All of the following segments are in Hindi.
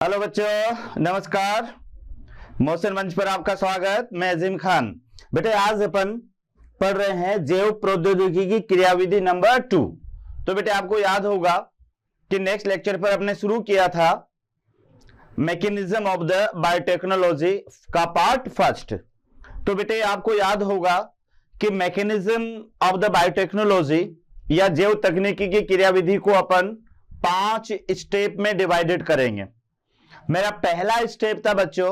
हेलो बच्चों, नमस्कार। मोशन मंच पर आपका स्वागत। मैं अजीम खान। बेटे आज अपन पढ़ रहे हैं जैव प्रौद्योगिकी की क्रियाविधि नंबर 2। तो बेटे आपको याद होगा कि नेक्स्ट लेक्चर पर अपने शुरू किया था मैकेनिज्म ऑफ द बायोटेक्नोलॉजी का पार्ट फर्स्ट। तो बेटे आपको याद होगा कि मैकेनिज्म ऑफ द बायोटेक्नोलॉजी या जैव तकनीकी की क्रियाविधि को अपन 5 स्टेप में डिवाइडेड करेंगे। मेरा पहला स्टेप था बच्चों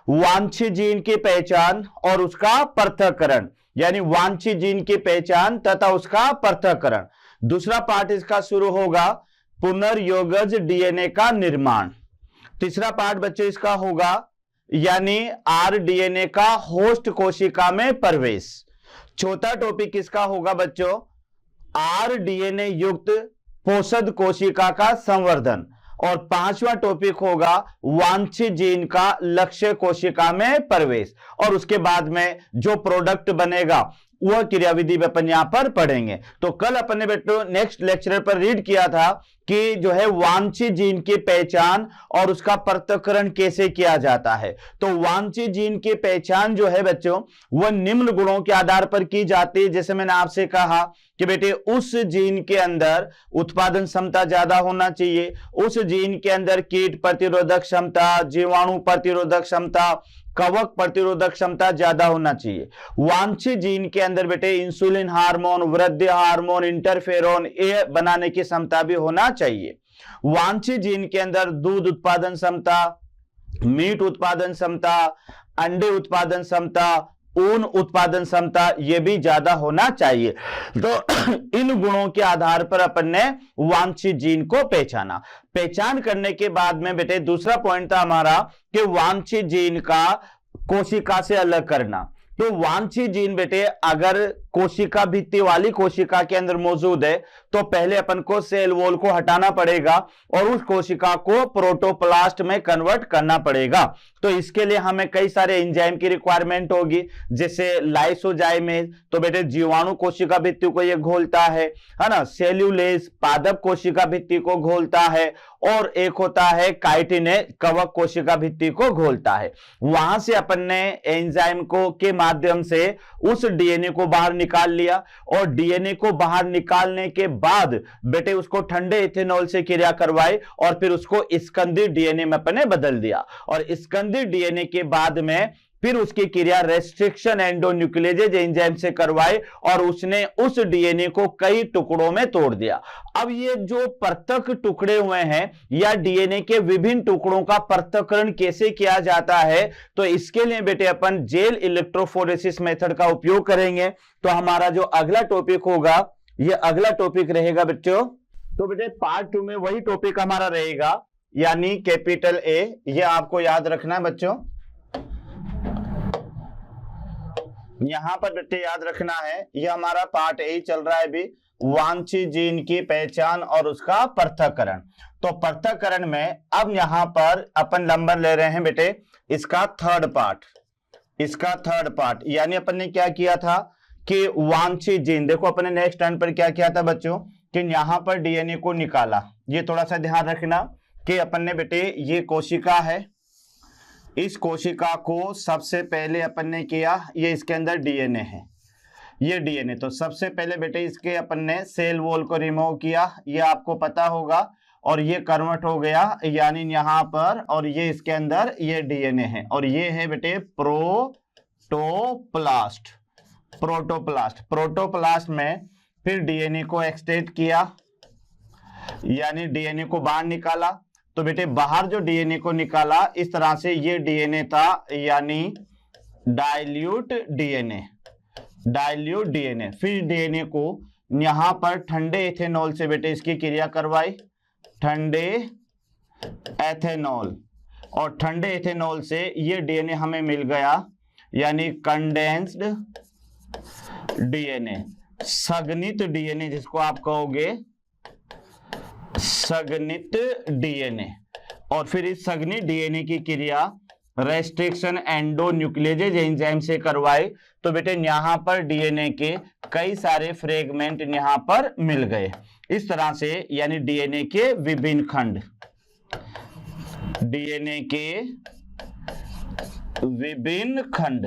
वांछित जीन की पहचान और उसका पृथक्करण, यानी वांछित जीन की पहचान तथा उसका पृथक्करण। दूसरा पार्ट इसका शुरू होगा पुनर्योगज डीएनए का निर्माण। तीसरा पार्ट बच्चों इसका होगा यानी आरडीएनए का होस्ट कोशिका में प्रवेश। चौथा टॉपिक इसका होगा बच्चों आरडीएनए युक्त पोषक कोशिका का संवर्धन। और पांचवा टॉपिक होगा वांछित जीन का लक्ष्य कोशिका में प्रवेश। और उसके बाद में जो प्रोडक्ट बनेगा वह क्रियाविधि में अपन यहां पर पढ़ेंगे। तो कल अपन ने बेटो नेक्स्ट लेक्चर पर रीड किया था कि जो है वांछित जीन की पहचान और उसका पृथक्करण कैसे किया जाता है। तो वांछित जीन की पहचान जो है बच्चों वह निम्न गुणों के आधार पर की जाती है। जैसे मैंने आपसे कहा कि बेटे उस जीन के अंदर उत्पादन क्षमता ज्यादा होना चाहिए, उस जीन के अंदर कीट प्रतिरोधक क्षमता, जीवाणु प्रतिरोधक क्षमता, कवक प्रतिरोधक क्षमता ज्यादा होना चाहिए। वांछित जीन के अंदर बेटे इंसुलिन हार्मोन, वृद्धि हार्मोन, इंटरफेरोन ये बनाने की क्षमता भी होना चाहिए। वांछित जीन के अंदर दूध उत्पादन क्षमता, मीट उत्पादन क्षमता, अंडे उत्पादन क्षमता, ऊन उत्पादन क्षमता ये भी ज्यादा होना चाहिए। तो इन गुणों के आधार पर अपन ने वांछित जीन को पहचान करने के बाद में बेटे दूसरा पॉइंट था हमारा कि वांछित जीन का कोशिका से अलग करना। तो वांछित जीन बेटे अगर कोशिका भित्ति वाली कोशिका के अंदर मौजूद है तो पहले अपन को सेल वॉल को हटाना पड़ेगा और उस कोशिका को प्रोटोप्लास्ट में कन्वर्ट करना पड़ेगा। तो इसके लिए हमें कई सारे एंजाइम की रिक्वायरमेंट होगी, जैसे लाइसोजाइमेज तो बेटे जीवाणु कोशिका भित्ति को ये घोलता है ना। सेल्यूलेज पादप कोशिका भित्ति को घोलता है और एक होता है काइटिनेज कवक कोशिका भित्ति को घोलता है। वहां से अपन ने एंजाइम को के माध्यम से उस डीएनए को बाहर निकाल लिया और डीएनए को बाहर निकालने के बाद बेटे उसको ठंडे इथेनॉल से क्रिया करवाई और फिर उसको स्कंदित डीएनए में अपने बदल दिया। और स्कंदित डीएनए के बाद में फिर उसकी क्रिया रेस्ट्रिक्शन एंडोन्यूक्लियेज एंजाइम से करवाई और उसने उस डीएनए को कई टुकड़ों में तोड़ दिया। अब ये जो पृथक टुकड़े हुए हैं या डीएनए के विभिन्न टुकड़ों का पृथक्करण कैसे किया जाता है, तो इसके लिए बेटे अपन जेल इलेक्ट्रोफोरेसिस मेथड का उपयोग करेंगे। तो हमारा जो अगला टॉपिक होगा ये अगला टॉपिक रहेगा बच्चों। तो बेटे पार्ट 2 में वही टॉपिक हमारा रहेगा यानी कैपिटल ए। ये आपको याद रखना है बच्चों, यहां पर बेटे याद रखना है ये हमारा पार्ट ए चल रहा है अभी, वांछित जीन की पहचान और उसका पृथक्करण। तो पृथक्करण में अब यहां पर अपन नंबर ले रहे हैं बेटे इसका थर्ड पार्ट। यानी अपन ने क्या किया था कि वांछित जीन, देखो अपन ने नेक्स्ट टर्न पर क्या किया था बच्चों कि यहां पर डीएनए को निकाला। ये थोड़ा सा ध्यान रखना कि अपन ने बेटे ये कोशिका है, इस कोशिका को सबसे पहले अपन ने किया ये इसके अंदर डीएनए है, ये डीएनए। तो सबसे पहले बेटे इसके अपन ने सेल वॉल को रिमूव किया, ये आपको पता होगा, और ये कन्वर्ट हो गया यानी यहां पर, और ये इसके अंदर ये डीएनए है और ये है बेटे प्रोटोप्लास्ट में फिर डीएनए को एक्सट्रैक्ट किया यानी डीएनए को बाहर निकाला। तो बेटे बाहर जो डीएनए को निकाला इस तरह से ये डीएनए था यानी डाइल्यूट डीएनए। फिर डीएनए को यहां पर ठंडे इथेनॉल से बेटे इसकी क्रिया करवाई, ठंडे एथेनॉल, और ठंडे इथेनॉल से ये डीएनए हमें मिल गया यानी कंडेंस्ड डीएनए, संघनित डीएनए जिसको आप कहोगे संघनित डीएनए। और फिर इस संघनित डीएनए की क्रिया रेस्ट्रिक्शन एंडोन्यूक्लियेज एंजाइम से करवाई। तो बेटे यहां पर डीएनए के कई सारे फ्रेगमेंट यहां पर मिल गए इस तरह से, यानी डीएनए के विभिन्न खंड। डीएनए के विभिन्न खंड,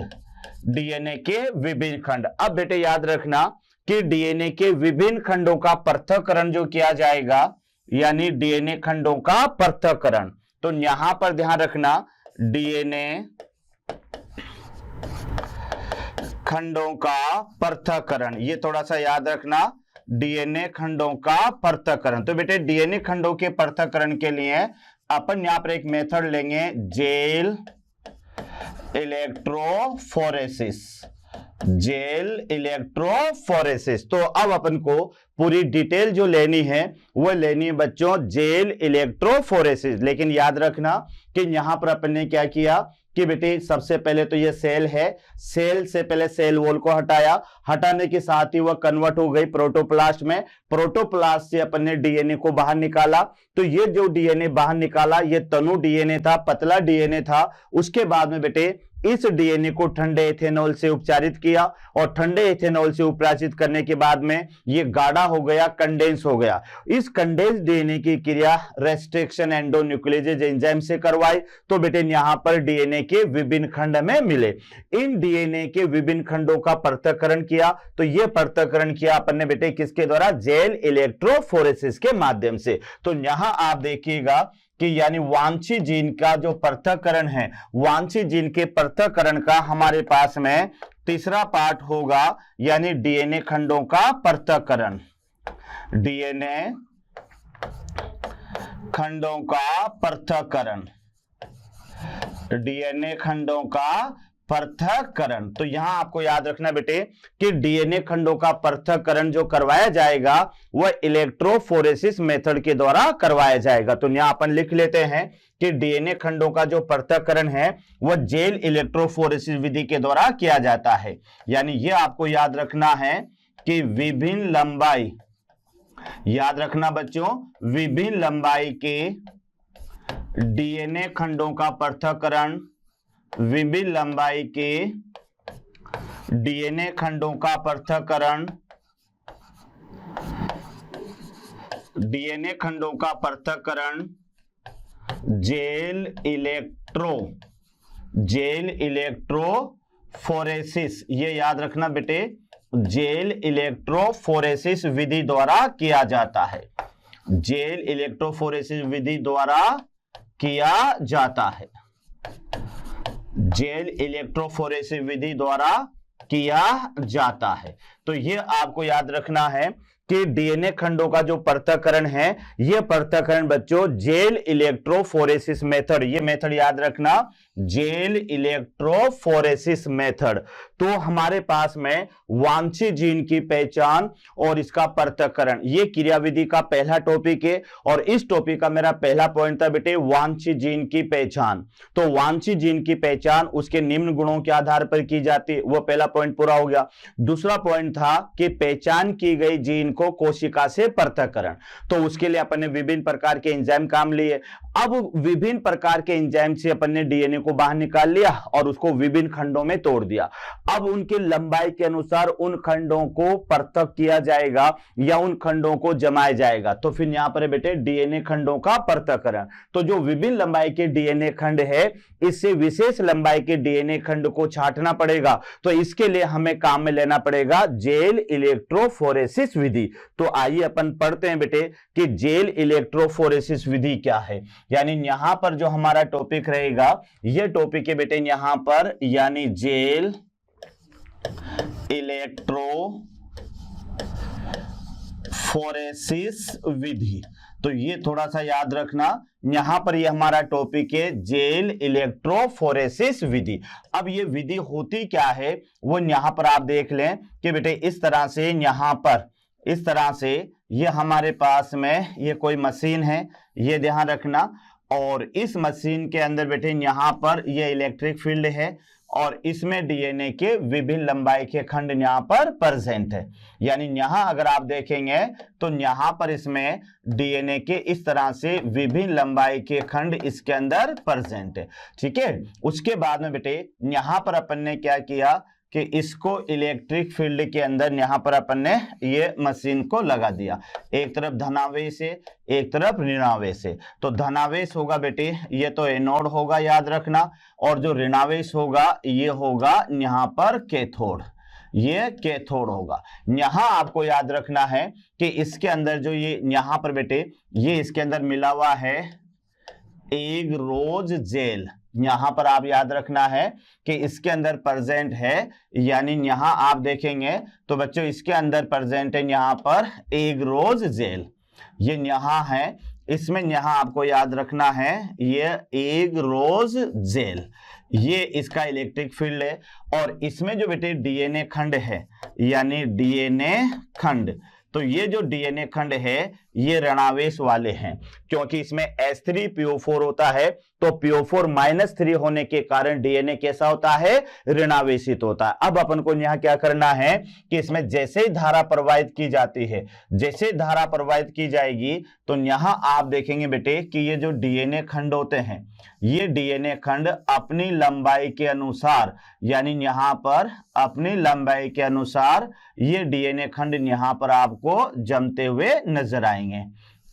डीएनए के विभिन्न खंड। अब बेटे याद रखना कि डीएनए के विभिन्न खंडों का पृथक्करण जो किया जाएगा, यानी डीएनए खंडों का पृथक्करण, तो यहां पर ध्यान रखना डीएनए खंडों का पृथक्करण, ये थोड़ा सा याद रखना, डीएनए खंडों का पृथक्करण। तो बेटे डीएनए खंडों के पृथक्करण के लिए अपन यहां पर एक मेथड लेंगे, जेल इलेक्ट्रोफोरेसिस, जेल इलेक्ट्रोफोरेसिस। तो अब अपन को पूरी डिटेल जो लेनी है वो लेनी है बच्चों जेल इलेक्ट्रोफोरेसिस। लेकिन याद रखना कि यहां पर अपन ने क्या किया कि बेटे सबसे पहले तो ये सेल है, सेल से पहले सेल वॉल को हटाया, हटाने के साथ ही वह कन्वर्ट हो गई प्रोटोप्लास्ट में, प्रोटोप्लास्ट से अपन ने डीएनए को बाहर निकाला। तो ये जो डीएनए बाहर निकाला ये तनु डीएनए था, पतला डीएनए था। उसके बाद में बेटे इस डीएनए को ठंडे इथेनॉल से उपचारित किया और ठंडे इथेनॉल से उपचारित करने के बाद में ये गाढ़ा हो गया, कंडेंस हो गया। इस कंडेंस डीएनए की क्रिया रेस्ट्रिक्शन एंडोन्यूक्लियेज एंजाइम से करवाई, तो बेटे यहां पर डीएनए के विभिन्न खंड में मिले। इन डीएनए के विभिन्न खंडों का पृथक्करण किया, तो यह पृथक्करण किया अपन ने बेटे किसके द्वारा, जेल इलेक्ट्रोफोरेसिस के माध्यम से। तो यहां आप देखिएगा कि यानी वांछित जीन का जो पृथक्करण है, वांछित जीन के पृथक्करण का हमारे पास में तीसरा पार्ट होगा, यानी डीएनए खंडों का पृथक्करण, डीएनए खंडों का पृथक्करण, डीएनए खंडों का पृथक्करण। तो यहां आपको याद रखना बेटे कि डीएनए खंडों का पृथक्करण जो करवाया जाएगा वह इलेक्ट्रोफोरेसिस मेथड के द्वारा करवाया जाएगा। तो यहां अपन लिख लेते हैं कि डीएनए खंडों का जो पृथक्करण है वह जेल इलेक्ट्रोफोरेसिस विधि के द्वारा किया जाता है। यानी यह आपको याद रखना है कि विभिन्न लंबाई, याद रखना बच्चों, विभिन्न लंबाई के डीएनए खंडों का पृथक्करण, विभिन्न लंबाई के डीएनए खंडों का पृथक्करण, डीएनए खंडों का पृथक्करण जेल इलेक्ट्रोफोरेसिस, ये याद रखना बेटे, जेल इलेक्ट्रोफोरेसिस विधि द्वारा किया जाता है, जेल इलेक्ट्रोफोरेसिस विधि द्वारा किया जाता है, जेल इलेक्ट्रोफोरेसिस विधि द्वारा किया जाता है। तो ये आपको याद रखना है कि डीएनए खंडों का जो पृथक्करण है, यह पृथक्करण बच्चों जेल इलेक्ट्रोफोरेसिस मेथड, ये मेथड याद रखना, जेल इलेक्ट्रोफोरेसिस मेथड। तो हमारे पास में वांछित जीन की पहचान और इसका पृथक्करण, ये क्रियाविधि का पहला टॉपिक है और इस टॉपिक का मेरा पहला पॉइंट था बेटे वांछित जीन की पहचान। तो वांछित जीन की पहचान उसके निम्न गुणों के आधार पर की जाती है, वो पहला पॉइंट पूरा हो गया। दूसरा पॉइंट था कि पहचान की गई जीन को कोशिका से पृथक्करण, तो उसके लिए अपन ने विभिन्न प्रकार के एंजाइम काम लिए। अब विभिन्न प्रकार के एंजाइम से अपन ने डीएनए को बाहर निकाल लिया और उसको विभिन्न खंडों में तोड़ दिया। अब उनके लंबाई के अनुसार उन खंडों को पृथक किया जाएगा या उन खंडों को जमाया जाएगा। तो फिर यहां पर बेटे डीएनए खंडों का पृथक्करण, तो जो विभिन्न लंबाई के डीएनए खंड है इससे विशेष लंबाई के डीएनए खंड को छांटना पड़ेगा। तो इसके लिए हमें काम में लेना पड़ेगा जेल इलेक्ट्रोफोरेसिस विधि। तो आइए अपन पढ़ते हैं बेटे कि जेल इलेक्ट्रोफोरेसिस विधि क्या है। यानी यहां पर जो हमारा टॉपिक रहेगा यह टॉपिक है बेटे यहां पर, यानी जेल इलेक्ट्रोफोरेसिस विधि। तो ये थोड़ा सा याद रखना, यहां पर ये हमारा टॉपिक है जेल इलेक्ट्रोफोरेसिस विधि। अब ये विधि होती क्या है वो यहां पर आप देख लें कि बेटे इस तरह से, यहां पर इस तरह से ये हमारे पास में ये कोई मशीन है, ये ध्यान रखना। और इस मशीन के अंदर बेटे यहां पर ये इलेक्ट्रिक फील्ड है और इसमें डीएनए के विभिन्न लंबाई के खंड यहां पर प्रेजेंट है। यानी यहां अगर आप देखेंगे तो यहां पर इसमें डीएनए के इस तरह से विभिन्न लंबाई के खंड इसके अंदर प्रेजेंट है, ठीक है। उसके बाद में बेटे यहां पर अपन ने क्या किया कि इसको इलेक्ट्रिक फील्ड के अंदर यहां पर अपन ने ये मशीन को लगा दिया, एक तरफ धनावेश है एक तरफ ऋणावेश है। तो धनावेश होगा बेटे ये तो एनोड होगा याद रखना, और जो ऋणावेश होगा ये होगा यहां पर कैथोड, ये कैथोड होगा। यहां आपको याद रखना है कि इसके अंदर जो ये यहां पर बेटे ये इसके अंदर मिला हुआ है एक रोज जेल, यहां पर आप याद रखना है कि इसके अंदर प्रेजेंट है, यानी यहां आप देखेंगे तो बच्चों इसके अंदर प्रेजेंट है यहां पर एक रोज जेल, ये यहां है, इसमें यहां आपको याद रखना है ये एक रोज जेल, ये इसका इलेक्ट्रिक फील्ड है। और इसमें जो बेटे डीएनए खंड है यानी डीएनए खंड, तो ये जो डीएनए खंड है ये ऋणावेश वाले हैं, क्योंकि इसमें H3PO4 होता है, तो PO4-3 होने के कारण डीएनए कैसा होता है, ऋणावेशित होता है। अब अपन को यहां क्या करना है कि इसमें जैसे ही धारा प्रवाहित की जाती है, जैसे धारा प्रवाहित की जाएगी तो यहां आप देखेंगे बेटे कि ये जो डीएनए खंड होते हैं ये डीएनए खंड अपनी लंबाई के अनुसार, यानी यहां पर अपनी लंबाई के अनुसार ये डीएनए खंड यहां पर आपको जमते हुए नजर आएंगे,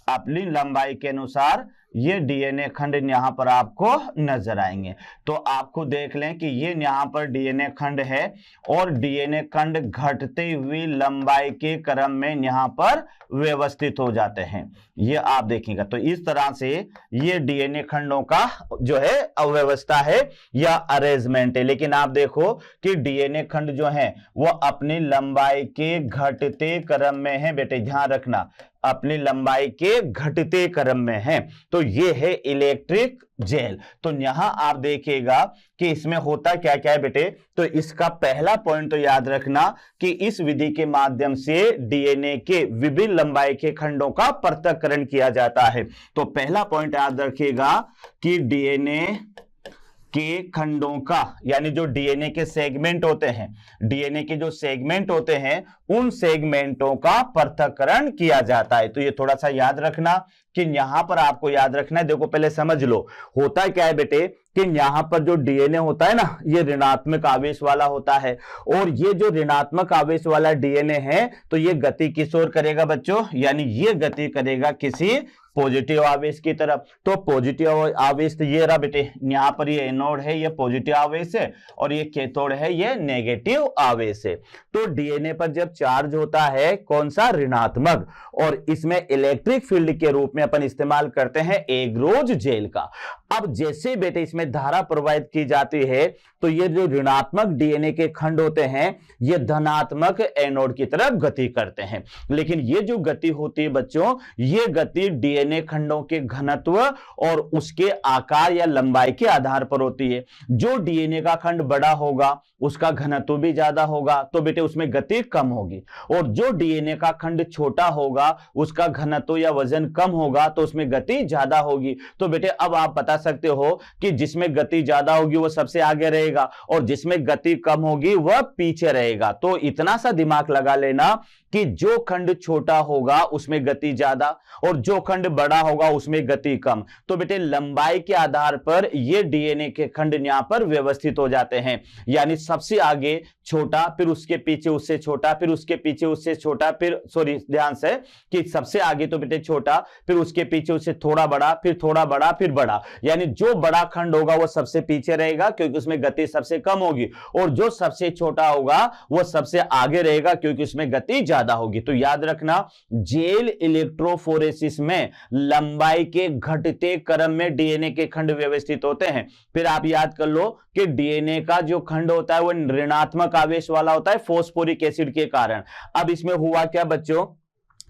अपनी लंबाई के अनुसार ये डीएनए खंड यहां पर आपको नजर आएंगे। तो आपको देख लें कि ये यहां पर डीएनए खंड है और डीएनए खंड घटती हुई लंबाई के क्रम में यहां पर व्यवस्थित हो जाते हैं, ये आप देखेंगे। तो इस तरह से ये डीएनए खंडों का जो है अव्यवस्था है या अरेंजमेंट है। लेकिन आप देखो कि डीएनए खंड जो है वो अपनी लंबाई के घटते क्रम में है बेटे, ध्यान रखना, अपनी लंबाई के घटते क्रम में है। तो ये है इलेक्ट्रिक जेल। तो यहां आप देखिएगा कि इसमें होता क्या क्या है बेटे, तो इसका पहला पॉइंट तो याद रखना कि इस विधि के माध्यम से डीएनए के विभिन्न लंबाई के खंडों का पृथक्करण किया जाता है। तो पहला पॉइंट याद रखिएगा कि डीएनए के खंडों का, यानी जो डीएनए के सेगमेंट होते हैं, डीएनए के जो सेगमेंट होते हैं उन सेगमेंटों का पृथक्करण किया जाता है। तो ये थोड़ा सा याद रखना कि यहां पर आपको याद रखना है, देखो पहले समझ लो होता क्या है बेटे कि यहां पर जो डीएनए होता है ना ये ऋणात्मक आवेश वाला होता है, और ये जो ऋणात्मक आवेश वाला डीएनए है तो ये गति किस ओर करेगा बच्चों, यानी ये गति करेगा किसी पॉजिटिव आवेश की तरफ। तो पॉजिटिव आवेश तो ये रहा बेटे, यहां पर ये एनोड है ये पॉजिटिव आवेश है और ये कैथोड है ये नेगेटिव आवेश है। तो डीएनए पर जब चार्ज होता है कौन सा, ऋणात्मक, और इसमें इलेक्ट्रिक फील्ड के रूप में अपन इस्तेमाल करते हैं एग्रोज जेल का। अब जैसे बेटे इसमें धारा प्रवाहित की जाती है तो ये जो ऋणात्मक डीएनए के खंड होते हैं ये धनात्मक एनोड की तरफ गति करते हैं। लेकिन ये जो गति होती है बच्चों, ये गति डीएनए खंडों के घनत्व और उसके आकार या लंबाई के आधार पर होती है। जो डीएनए का खंड बड़ा होगा उसका घनत्व भी ज्यादा होगा तो बेटे उसमें गति कम होगी, और जो डीएनए का खंड छोटा होगा उसका घनत्व या वजन कम होगा तो उसमें गति ज्यादा होगी। तो बेटे अब आप बता सकते हो कि जिसमें गति ज्यादा होगी वो सबसे आगे रहेगा और जिसमें गति कम होगी वह पीछे रहेगा। तो इतना सा दिमाग लगा लेना कि जो खंड छोटा होगा उसमें गति ज्यादा और जो खंड बड़ा होगा उसमें गति कम। तो बेटे लंबाई के आधार पर ये डीएनए के खंड यहां पर व्यवस्थित हो जाते हैं, यानी सबसे आगे छोटा, फिर उसके पीछे उससे छोटा, फिर उसके पीछे उससे छोटा, फिर सॉरी ध्यान से कि सबसे आगे तो बेटे छोटा, फिर उसके पीछे उससे थोड़ा बड़ा, फिर थोड़ा बड़ा, फिर बड़ा, यानी जो बड़ा खंड होगा वो सबसे पीछे रहेगा क्योंकि उसमें गति सबसे कम होगी, और जो सबसे छोटा होगा वो सबसे आगे रहेगा क्योंकि उसमें गति ज्यादा होगी। तो याद रखना जेल इलेक्ट्रोफोरेसिस में लंबाई के घटते क्रम में डीएनए के खंड व्यवस्थित होते हैं। फिर आप याद कर लो कि डीएनए का जो खंड होता है वो ऋणात्मक आवेश वाला होता है फास्फोरिक एसिड के कारण। अब इसमें हुआ क्या बच्चों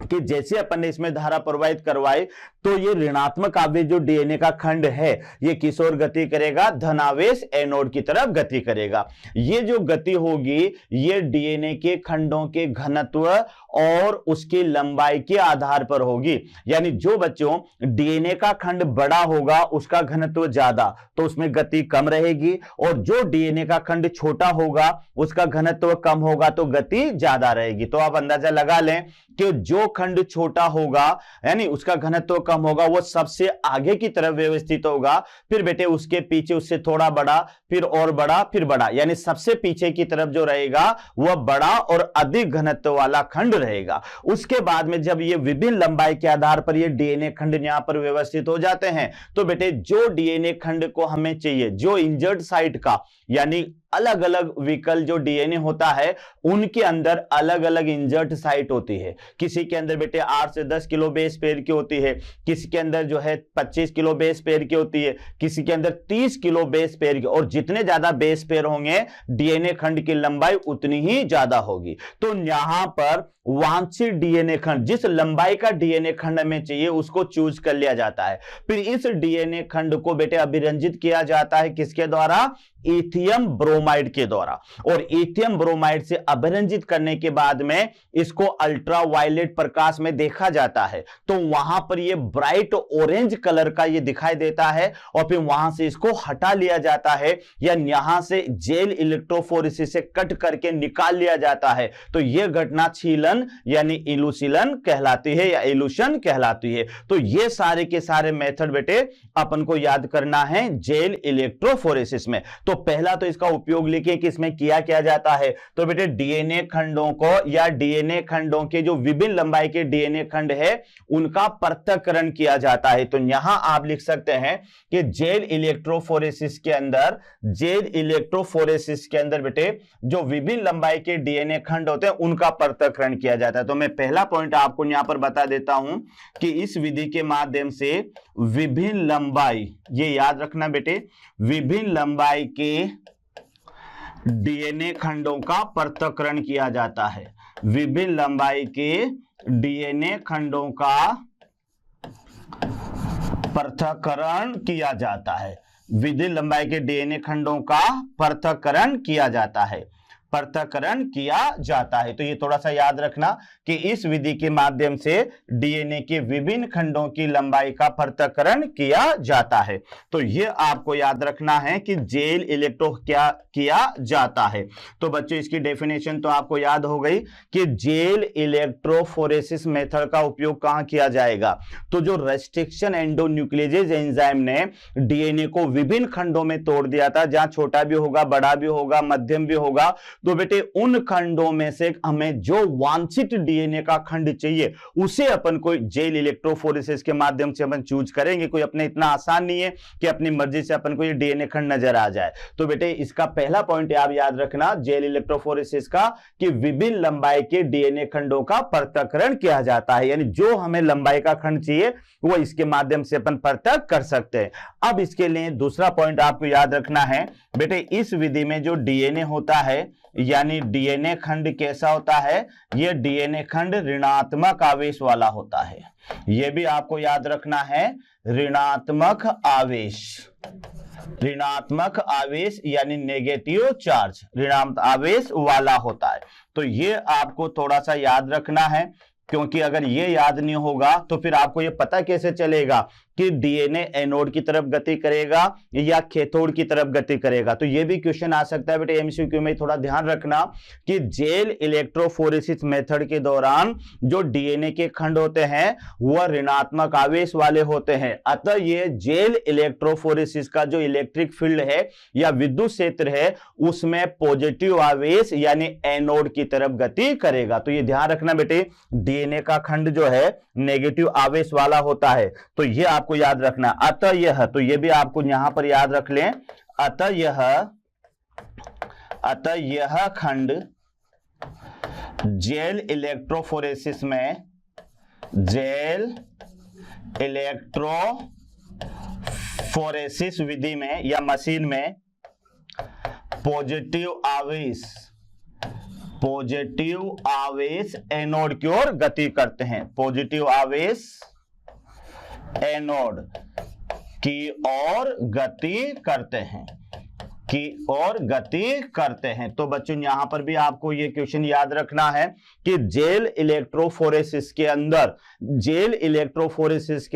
कि जैसे अपन ने इसमें धारा प्रवाहित करवाई तो ये ऋणात्मक आवेश जो डीएनए का खंड है ये किस ओर गति करेगा, धनावेश एनोड की तरफ गति करेगा। ये जो गति होगी ये डीएनए के खंडों के घनत्व और उसकी लंबाई के आधार पर होगी, यानी जो बच्चों डीएनए का खंड बड़ा होगा उसका घनत्व ज्यादा तो उसमें गति कम रहेगी, और जो डीएनए का खंड छोटा होगा उसका घनत्व कम होगा तो गति ज्यादा रहेगी। तो आप अंदाजा लगा लें कि जो खंड छोटा होगा यानी उसका घनत्व कम कम होगा वो सबसे आगे की तरफ व्यवस्थित होगा, फिर बेटे उसके पीछे उससे थोड़ा बड़ा, फिर और बड़ा, फिर बड़ा, यानी सबसे पीछे की तरफ जो रहेगा वह बड़ा और अधिक घनत्व वाला खंड रहेगा। उसके बाद में जब ये विभिन्न लंबाई के आधार पर ये डीएनए खंड यहां पर व्यवस्थित हो जाते हैं, तो बेटे जो डीएनए खंड को हमें चाहिए, जो इंजर्ड साइट का, यानी अलग अलग विकल्प जो डीएनए होता है उनके अंदर अलग अलग इंजर्ट साइट होती है। किसी के अंदर बेटे 8 से 10 किलो बेस पेयर की होती है, किसी के अंदर जो है 25 किलो बेस पेयर की होती है, किसी के अंदर 30 किलो बेस पेयर की, और जितने ज्यादा बेस पेयर होंगे डीएनए खंड की लंबाई उतनी ही ज्यादा होगी। तो यहां पर वांछित डीएनए खंड, जिस लंबाई का डीएनए खंड हमें चाहिए उसको चूज कर लिया जाता है। फिर इस डीएनए खंड को बेटे अभिरंजित किया जाता है किसके द्वारा? इथियम ब्रोमाइड के द्वारा। और इथियम ब्रोमाइड से अभिरंजित करने के बाद में इसको अल्ट्रावायलेट प्रकाश में देखा जाता है, तो वहां पर ये ब्राइट ऑरेंज कलर का ये दिखाई देता है, और फिर वहां से इसको हटा लिया जाता है, या यहां से जेल इलेक्ट्रोफोरेसिस से कट करके निकाल लिया जाता है। तो यह घटना छीलन यानी इलूसीलन कहलाती है, या इलूशन कहलाती है। तो ये सारे के सारे मेथड बेटे अपन को याद करना है जेल इलेक्ट्रोफोरेसिस में। तो पहला तो इसका उपयोग लिखिए कि इसमें किया क्या जाता है। तो बेटे डीएनए खंडों को, या डीएनए खंडों के जो विभिन्न लंबाई के डीएनए खंड है उनका पृथक्करण किया जाता है। तो यहां आप लिख सकते हैं कि जेल इलेक्ट्रोफोरेसिस के अंदर, जेल इलेक्ट्रोफोरेसिस के अंदर बेटे जो विभिन्न लंबाई के डीएनए खंड होते हैं उनका पृथक्करण किया जाता है। तो मैं पहला पॉइंट आपको यहां पर बता देता हूं कि इस विधि के माध्यम से विभिन्न लंबाई, ये याद रखना बेटे, विभिन्न लंबाई के डीएनए खंडों का पृथक्करण किया जाता है। विभिन्न लंबाई के डीएनए खंडों का पृथक्करण किया जाता है। विभिन्न लंबाई के डीएनए खंडों का पृथक्करण किया जाता है, पृथक्करण किया जाता है। तो ये थोड़ा सा याद रखना कि इस विधि के माध्यम से डीएनए के विभिन्न खंडों की लंबाई का पृथक्करण किया जाता है। तो ये आपको याद रखना है कि जेल इलेक्ट्रो क्या किया जाता है। तो बच्चों इसकी डेफिनेशन तो आपको याद हो गई कि जेल इलेक्ट्रोफोरेसिस मेथड का उपयोग कहां किया जाएगा। तो जो रेस्ट्रिक्शन एंडोन्यूक्लियेज एंजाइम ने डीएनए को विभिन्न खंडों में तोड़ दिया था, जहां छोटा भी होगा, बड़ा भी होगा, मध्यम भी होगा, तो बेटे उन खंडों में से हमें जो वांछित डीएनए का खंड चाहिए उसे अपन को जेल इलेक्ट्रोफोरेसिस के माध्यम से अपन चूज करेंगे। कोई अपने इतना आसान नहीं है कि अपनी मर्जी से अपन को ये डीएनए खंड नजर आ जाए। तो बेटे इसका पहला पॉइंट आप याद रखना जेल इलेक्ट्रोफोरेसिस का, कि विभिन्न लंबाई के डीएनए खंडों का पृथक्करण किया जाता है, यानी जो हमें लंबाई का खंड चाहिए वो इसके माध्यम से अपन पृथक कर सकते हैं। अब इसके लिए दूसरा पॉइंट आपको याद रखना है बेटे, इस विधि में जो डीएनए होता है, यानी डीएनए खंड कैसा होता है, यह डीएनए खंड ऋणात्मक आवेश वाला होता है। यह भी आपको याद रखना है, ऋणात्मक आवेश, ऋणात्मक आवेश यानी नेगेटिव चार्ज, ऋणात्मक आवेश वाला होता है। तो ये आपको थोड़ा सा याद रखना है, क्योंकि अगर ये याद नहीं होगा तो फिर आपको ये पता कैसे चलेगा कि डीएनए एनोड की तरफ गति करेगा या कैथोड की तरफ गति करेगा। तो ये भी क्वेश्चन आ सकता है बेटे एमसीक्यू में। थोड़ा ध्यान रखना कि जेल इलेक्ट्रोफोरेसिस मेथड के दौरान जो डीएनए के खंड होते हैं वह ऋणात्मक आवेश वाले होते हैं। अतः ये जेल इलेक्ट्रोफोरेसिस का जो इलेक्ट्रिक फील्ड है या विद्युत क्षेत्र है उसमें पॉजिटिव आवेश यानी एनोड की तरफ गति करेगा। तो ये ध्यान रखना बेटे, डीएनए का खंड जो है नेगेटिव आवेश वाला होता है, तो ये आपको याद रखना। अतः यह, तो ये भी आपको यहां पर याद रख लें, अतः यह खंड जेल इलेक्ट्रोफोरेसिस में, जेल इलेक्ट्रोफोरेसिस विधि में या मशीन में पॉजिटिव आवेश एनोड की ओर गति करते हैं, पॉजिटिव आवेश एनोड की ओर गति करते हैं, तो बच्चों यहां पर भी आपको ये क्वेश्चन याद रखना है कि जेल इलेक्ट्रोफोरेसिस के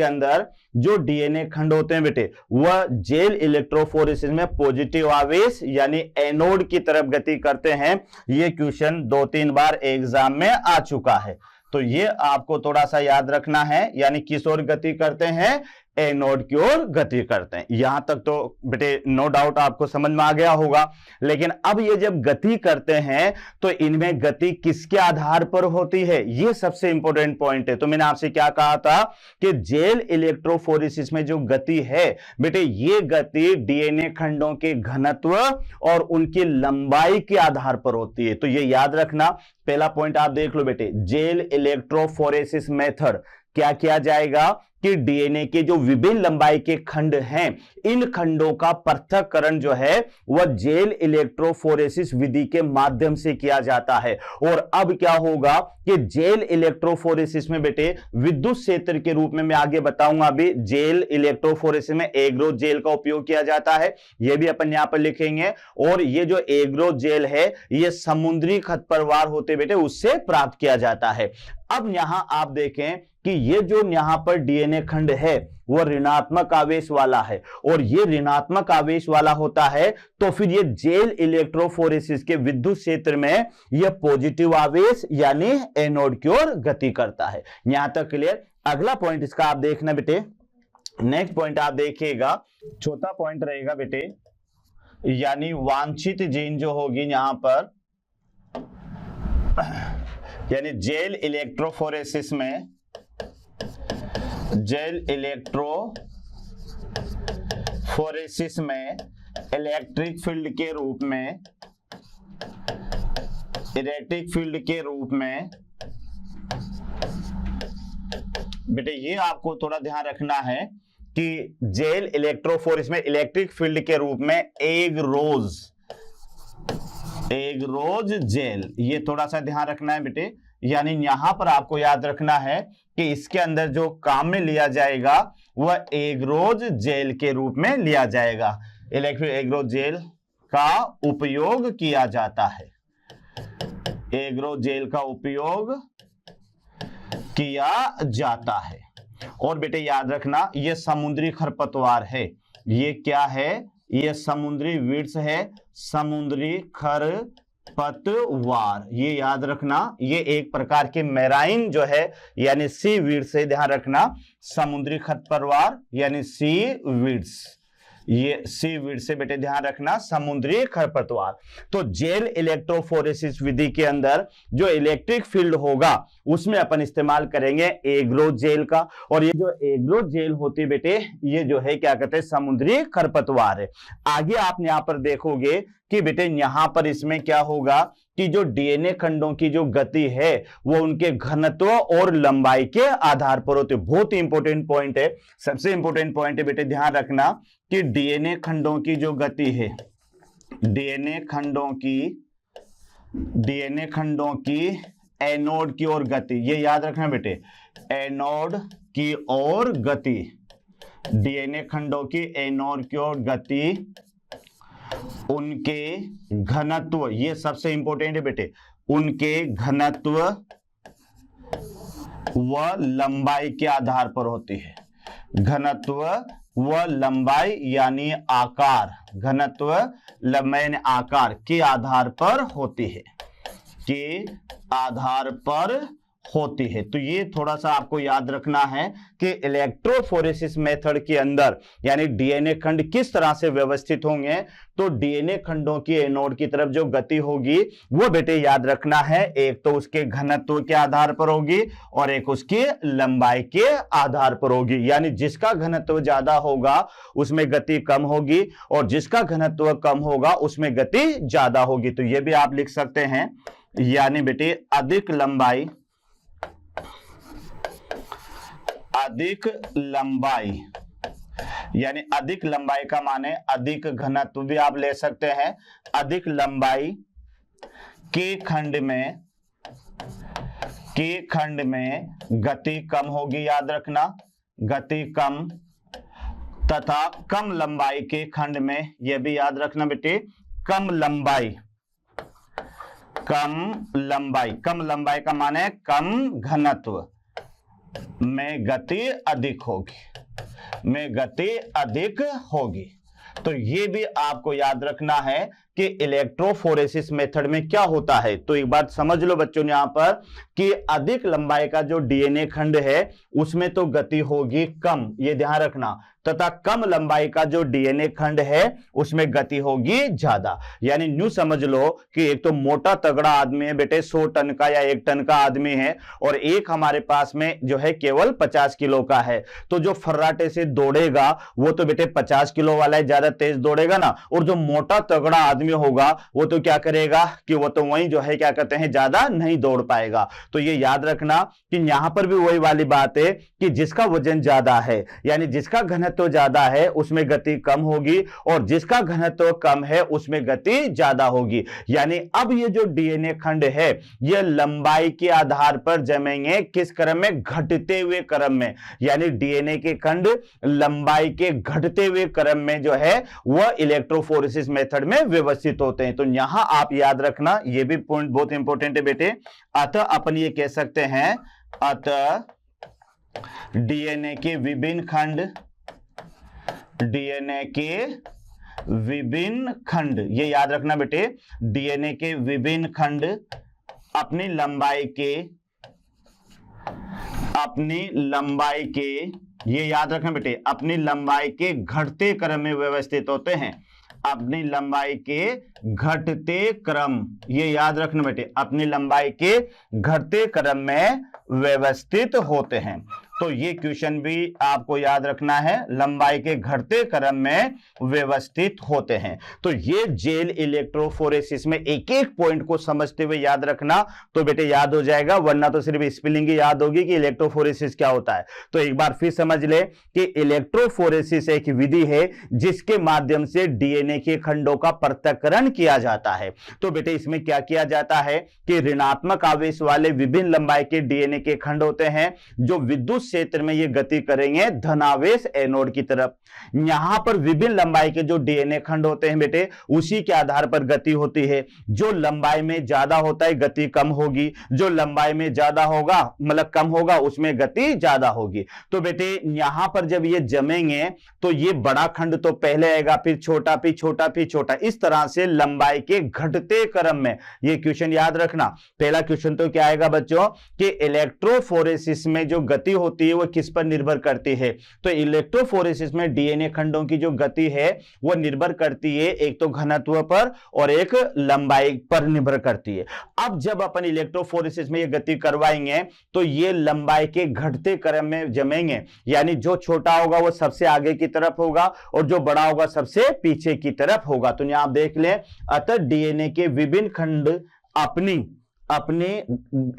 अंदर जो डीएनए खंड होते हैं बेटे वह जेल इलेक्ट्रोफोरेसिस में पॉजिटिव आवेश यानी एनोड की तरफ गति करते हैं। ये क्वेश्चन 2-3 बार एग्जाम में आ चुका है। तो ये आपको थोड़ा सा याद रखना है, यानी किस ओर गति करते हैं, एनोड की ओर गति करते हैं। यहां तक तो बेटे नो डाउट आपको समझ में आ गया होगा। लेकिन अब ये जब गति करते हैं तो इनमें गति किसके आधार पर होती है, ये सबसे इंपॉर्टेंट पॉइंट है। तो मैंने आपसे क्या कहा था कि जेल इलेक्ट्रोफोरेसिस में जो गति है बेटे, ये गति डीएनए खंडों के घनत्व और उनकी लंबाई के आधार पर होती है। तो ये याद रखना। पहला पॉइंट आप देख लो बेटे, जेल इलेक्ट्रोफोरेसिस मेथड क्या किया जाएगा कि डीएनए के जो विभिन्न लंबाई के खंड हैं, इन खंडों का पृथक्करण जो है वह जेल इलेक्ट्रोफोरेसिस विधि के माध्यम से किया जाता है। और अब क्या होगा कि जेल इलेक्ट्रोफोरेसिस में बेटे विद्युत क्षेत्र के रूप में मैं आगे बताऊंगा, अभी जेल इलेक्ट्रोफोरेसिस में एग्रो जेल का उपयोग किया जाता है, यह भी अपन यहां पर लिखेंगे। और ये जो एग्रो जेल है ये समुद्री खरपतवार होते बेटे उससे प्राप्त किया जाता है। अब यहां आप देखें कि ये जो यहां पर डीएनए खंड है वो ऋणात्मक आवेश वाला है, और ये ऋणात्मक आवेश वाला होता है तो फिर ये जेल इलेक्ट्रोफोरेसिस के विद्युत क्षेत्र में ये पॉजिटिव आवेश यानी एनोड की ओर गति करता है। यहां तक क्लियर। अगला पॉइंट इसका आप देखना बेटे, नेक्स्ट पॉइंट आप देखिएगा, चौथा पॉइंट रहेगा बेटे, यानी वांछित जीन जो होगी यहां पर, यानी जेल इलेक्ट्रोफोरेसिस में, जेल इलेक्ट्रोफोरेसिस में इलेक्ट्रिक फील्ड के रूप में, इलेक्ट्रिक फील्ड के रूप में बेटे ये आपको थोड़ा ध्यान रखना है कि जेल इलेक्ट्रोफोरेसिस में इलेक्ट्रिक फील्ड के रूप में एग्रोज जेल, ये थोड़ा सा ध्यान रखना है बेटे। यानी यहां पर आपको याद रखना है कि इसके अंदर जो काम में लिया जाएगा वह एग्रोज जेल के रूप में लिया जाएगा। इलेक्ट्रिक एग्रोज जेल का उपयोग किया जाता है, एग्रोज जेल का उपयोग किया जाता है। और बेटे याद रखना ये समुद्री खरपतवार है, ये क्या है, ये समुद्री वीड्स है, समुद्री खरपतवार, ये याद रखना। ये एक प्रकार के मेराइन जो है यानी सी वीड्स से, ध्यान रखना, समुद्री खरपतवार यानी सी वीड्स, ये सी वीड से बेटे ध्यान रखना, समुद्री खरपतवार। तो जेल इलेक्ट्रोफोरेसिस विधि के अंदर जो इलेक्ट्रिक फील्ड होगा उसमें अपन इस्तेमाल करेंगे एग्रो जेल का। और ये जो एग्रो जेल होती है बेटे ये जो है क्या कहते हैं, समुद्री खरपतवार है। आगे आप यहां पर देखोगे कि बेटे यहां पर इसमें क्या होगा कि जो डीएनए खंडों की जो गति है वो उनके घनत्व और लंबाई के आधार पर होते। बहुत ही इंपॉर्टेंट पॉइंट है, सबसे इंपॉर्टेंट पॉइंट है बेटे, ध्यान रखना कि डीएनए खंडों की जो गति है, डीएनए खंडों की एनोड की ओर गति, ये याद रखना बेटे, एनोड की ओर गति, डीएनए खंडों की एनोड की ओर गति, उनके घनत्व, ये सबसे इंपॉर्टेंट है बेटे, उनके घनत्व व लंबाई के आधार पर होती है। घनत्व व लंबाई यानी आकार, घनत्व लंबाई आकार के आधार पर होती है, के आधार पर होती है। तो ये थोड़ा सा आपको याद रखना है कि इलेक्ट्रोफोरेसिस मेथड के अंदर यानी डीएनए खंड किस तरह से व्यवस्थित होंगे। तो डीएनए खंडों की एनोड की तरफ जो गति होगी वो बेटे याद रखना है, एक तो उसके घनत्व के आधार पर होगी और एक उसकी लंबाई के आधार पर होगी। यानी जिसका घनत्व ज्यादा होगा उसमें गति कम होगी और जिसका घनत्व कम होगा उसमें गति ज्यादा होगी। तो ये भी आप लिख सकते हैं, यानी बेटे अधिक लंबाई यानी अधिक लंबाई का माने अधिक घनत्व भी आप ले सकते हैं। अधिक लंबाई के खंड में गति कम होगी, याद रखना, गति कम, तथा कम लंबाई के खंड में, यह भी याद रखना बेटे, कम लंबाई का माने कम घनत्व में गति अधिक होगी, तो ये भी आपको याद रखना है कि इलेक्ट्रोफोरेसिस मेथड में क्या होता है। तो एक बात समझ लो बच्चों यहां पर कि अधिक लंबाई का जो डीएनए खंड है उसमें तो गति होगी कम, ये ध्यान रखना, तथा कम लंबाई का जो डीएनए खंड है उसमें गति होगी ज्यादा। यानी न्यू समझ लो कि एक तो मोटा तगड़ा आदमी है बेटे 100 टन का या 1 टन का आदमी है, और एक हमारे पास में जो है केवल 50 किलो का है। तो जो फर्राटे से दौड़ेगा वो तो बेटे 50 किलो वाला है, ज्यादा तेज दौड़ेगा ना, और जो मोटा तगड़ा आदमी होगा वो तो क्या करेगा कि वो तो वही जो है क्या कहते हैं ज्यादा नहीं दौड़ पाएगा। तो ये याद रखना कि यहां पर भी वही वाली बात है कि जिसका वजन ज्यादा है यानी जिसका घनत्व ज्यादा है उसमें गति कम होगी, और जिसका घनत्व कम है उसमें गति ज्यादा होगी। यानी अब ये जो डीएनए खंड है ये लंबाई के आधार पर जमेंगे किस क्रम में, घटते हुए क्रम में। यानी डीएनए के खंड लंबाई के घटते हुए क्रम में जो है वह इलेक्ट्रोफोरेसिस मेथड में व्यवस्थित होते हैं। तो यहां आप याद रखना, यह भी पॉइंट बहुत इंपॉर्टेंट है बेटे। अतः अपन ये कह सकते हैं, अतः डीएनए के विभिन्न खंड, डीएनए के विभिन्न खंड, ये याद रखना बेटे, डीएनए के विभिन्न खंड अपनी लंबाई के, ये याद रखना बेटे, अपनी लंबाई के घटते क्रम में व्यवस्थित होते हैं। अपनी लंबाई के घटते क्रम, ये याद रखना बेटे, अपनी लंबाई के घटते क्रम में व्यवस्थित होते हैं। तो ये क्वेश्चन भी आपको याद रखना है, लंबाई के घटते क्रम में व्यवस्थित होते हैं। तो ये जेल इलेक्ट्रोफोरेसिस में एक एक पॉइंट को समझते हुए याद रखना तो बेटे याद हो जाएगा, वरना तो सिर्फ स्पेलिंग ही याद होगी कि इलेक्ट्रोफोरेसिस क्या होता है। तो एक बार फिर समझ ले कि इलेक्ट्रोफोरेसिस एक विधि है जिसके माध्यम से डीएनए के खंडों का पृथक्करण किया जाता है। तो बेटे इसमें क्या किया जाता है कि ऋणात्मक आवेश वाले विभिन्न लंबाई के डीएनए के खंड होते हैं जो विद्युत क्षेत्र में ये गति करेंगे धनावेश एनोड की तरफ। यहां पर विभिन्न लंबाई के जो डीएनए खंड होते हैं बेटे उसी के आधार पर गति होती है। जो लंबाई में ज्यादा होता है गति कम होगी, जो लंबाई में ज्यादा होगा मतलब कम होगा उसमें गति ज्यादा होगी। तो बेटे यहां पर जब ये जमेंगे तो ये बड़ा खंड तो पहले आएगा, फिर छोटा, फिर छोटा, फिर छोटा, इस तरह से लंबाई के घटते क्रम में। ये क्वेश्चन याद रखना, पहला क्वेश्चन तो क्या आएगा बच्चों कि इलेक्ट्रोफोरेसिस में जो गति होती है वो किस पर निर्भर करती है। तो इलेक्ट्रोफोरेसिस में डीएनए खंडों की जो गति है वो निर्भर करती है एक तो घनत्व पर और एक लंबाई पर निर्भर करती है। अब जब अपन इलेक्ट्रोफोरेसिस में ये गति करवाएंगे तो ये लंबाई के घटते क्रम में जमेंगे, यानी जो छोटा होगा वो सबसे आगे की तरफ होगा और जो बड़ा होगा सबसे पीछे की तरफ होगा। तो यहां आप देख लें, अतः डीएनए के विभिन्न खंड अपनी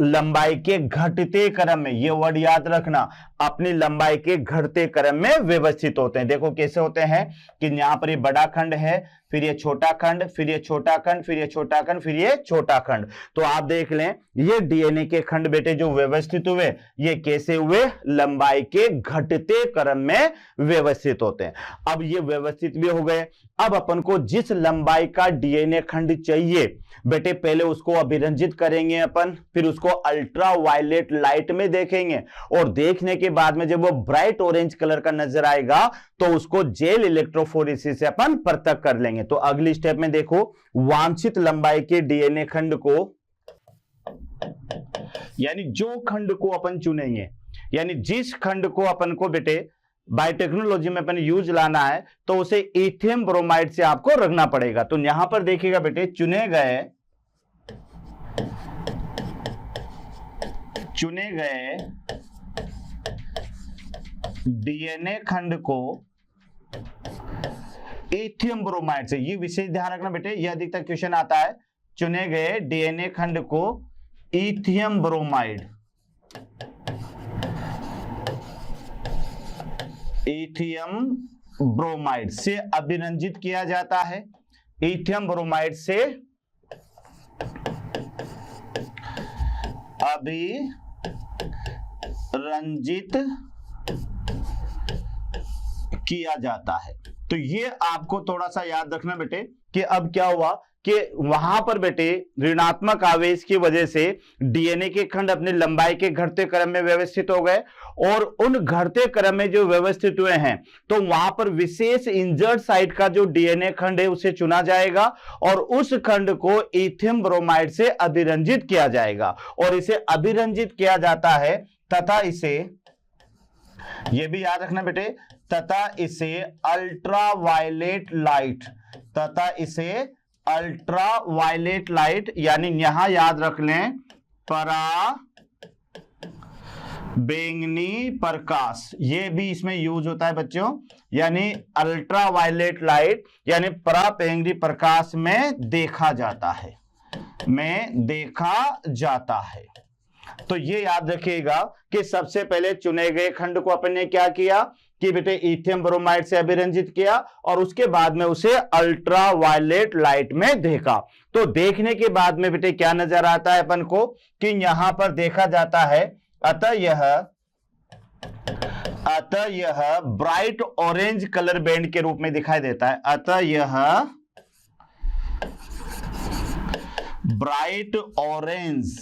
लंबाई के घटते क्रम में, ये वर्ड याद रखना, अपनी लंबाई के घटते क्रम में व्यवस्थित होते हैं। देखो कैसे होते हैं कि यहां पर ये बड़ा खंड है, फिर ये छोटा खंड, फिर ये छोटा खंड, फिर ये छोटा खंड, फिर ये छोटा खंड। तो आप देख लें ये डीएनए के खंड बेटे जो व्यवस्थित हुए ये कैसे हुए, लंबाई के घटते क्रम में व्यवस्थित होते हैं। अब ये व्यवस्थित भी हो गए। अब अपन को जिस लंबाई का डीएनए खंड चाहिए बेटे पहले उसको अभिरंजित करेंगे अपन, फिर उसको अल्ट्रा वायलेट लाइट में देखेंगे और देखने के बाद में जब वो ब्राइट ऑरेंज कलर का नजर आएगा तो उसको जेल इलेक्ट्रोफोरेसिस से अपन पृथक कर लेंगे। तो अगली स्टेप में देखो, वांछित लंबाई के डीएनए खंड को, यानी जो खंड को अपन चुनेंगे, यानी जिस खंड को अपन को बेटे बायोटेक्नोलॉजी में अपन यूज लाना है तो उसे इथियम ब्रोमाइड से आपको रखना पड़ेगा। तो यहां पर देखिएगा बेटे चुने गए डीएनए खंड को इथियम ब्रोमाइड से, ये विशेष ध्यान रखना बेटे, यह अधिकतर क्वेश्चन आता है, चुने गए डीएनए खंड को इथियम ब्रोमाइड से अभिरंजित किया जाता है। इथियम ब्रोमाइड से अभिरंजित किया जाता है। तो ये आपको थोड़ा सा याद रखना बेटे कि अब क्या हुआ कि वहां पर बेटे ऋणात्मक आवेश की वजह से डीएनए के खंड अपनी लंबाई के घटते क्रम में व्यवस्थित हो गए, और उन घटते क्रम में जो व्यवस्थित हुए हैं तो वहां पर विशेष इंजर्ड साइट का जो डीएनए खंड है उसे चुना जाएगा और उस खंड को इथियम ब्रोमाइड से अभिरंजित किया जाएगा, और इसे अभिरंजित किया जाता है तथा इसे, यह भी याद रखना बेटे, तथा इसे अल्ट्रावायलेट लाइट यानी यहां याद रख लें बैंगनी प्रकाश, ये भी इसमें यूज होता है बच्चों, यानी अल्ट्रावायलेट लाइट यानी पराबैंगनी प्रकाश में देखा जाता है। तो ये याद रखिएगा कि सबसे पहले चुने गए खंड को अपन ने क्या किया कि बेटे इथियम ब्रोमाइड से अभिरंजित किया और उसके बाद में उसे अल्ट्रावायलेट लाइट में देखा। तो देखने के बाद में बेटे क्या नजर आता है अपन को कि यहां पर देखा जाता है, अतः यह ब्राइट ऑरेंज कलर बैंड के रूप में दिखाई देता है। अतः यह ब्राइट ऑरेंज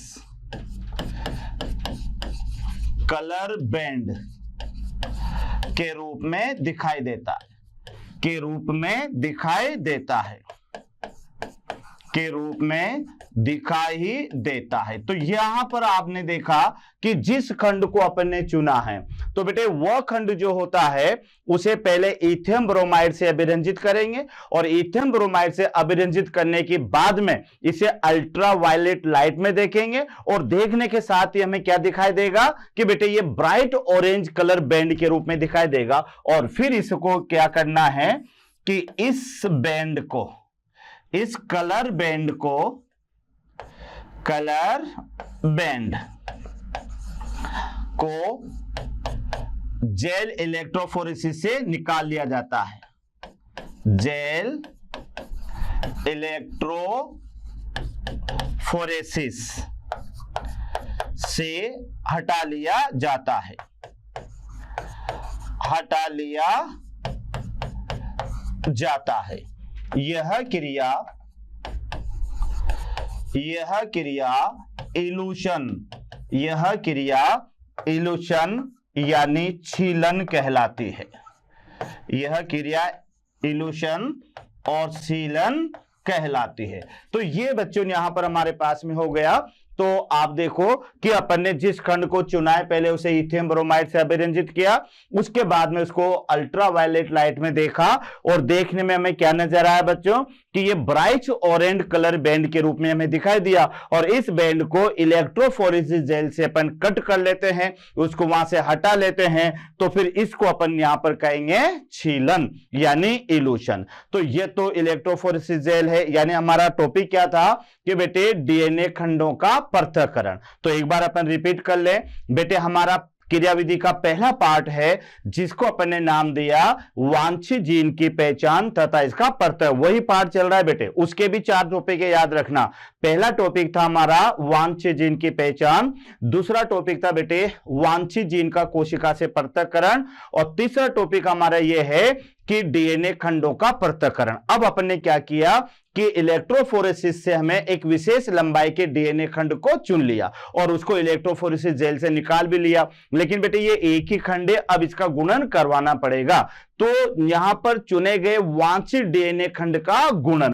कलर बैंड के रूप में दिखाई देता है। तो यहां पर आपने देखा कि जिस खंड को अपन ने चुना है तो बेटे वह खंड जो होता है उसे पहले इथियम ब्रोमाइड से अभिरंजित करेंगे, और इथियम ब्रोमाइड से अभिरंजित करने के बाद में इसे अल्ट्रावायलेट लाइट में देखेंगे, और देखने के साथ ही हमें क्या दिखाई देगा कि बेटे ये ब्राइट ऑरेंज कलर बैंड के रूप में दिखाई देगा। और फिर इसको क्या करना है कि इस कलर बैंड को जेल इलेक्ट्रोफोरेसिस से निकाल लिया जाता है, जेल इलेक्ट्रोफोरेसिस से हटा लिया जाता है। यह क्रिया इलूशन यानी छीलन कहलाती है। यह क्रिया इलूशन और छीलन कहलाती है। तो ये बच्चों यहां पर हमारे पास में हो गया। तो आप देखो कि अपन ने जिस खंड को चुना है पहले उसे इथियम ब्रोमाइड से अभिरंजित किया, उसके बाद में उसको अल्ट्रावायलेट लाइट में देखा, और देखने में हमें क्या नजर आया बच्चों कि ये ब्राइट ऑरेंज कलर बैंड के रूप में हमें दिखाई दिया, और इस बैंड को इलेक्ट्रोफोरेसिस जेल से अपन कट कर लेते हैं, उसको वहां से हटा लेते हैं, तो फिर इसको अपन यहां पर कहेंगे छीलन यानी इलूशन। तो ये तो इलेक्ट्रोफोरेसिस जेल है, यानी हमारा टॉपिक क्या था कि बेटे डीएनए खंडों का पृथक्करण। तो एक बार अपन रिपीट कर ले बेटे, हमारा क्रियाविधि का पहला पार्ट है जिसको अपन ने नाम दिया वांछित जीन की पहचान तथा इसका पृथक, वही पार्ट चल रहा है बेटे। उसके भी 4 टॉपिक है, याद रखना। पहला टॉपिक था हमारा वांछित जीन की पहचान, दूसरा टॉपिक था बेटे वांछित जीन का कोशिका से पृथक्करण, और तीसरा टॉपिक हमारा यह है कि डीएनए खंडों का पृथक्करण। अब अपन ने क्या किया कि इलेक्ट्रोफोरेसिस से हमें एक विशेष लंबाई के डीएनए खंड को चुन लिया और उसको इलेक्ट्रोफोरेसिस जेल से निकाल भी लिया। लेकिन बेटे ये एक ही खंड है, अब इसका गुणन करवाना पड़ेगा। तो यहां पर चुने गए वांछित डीएनए खंड का गुणन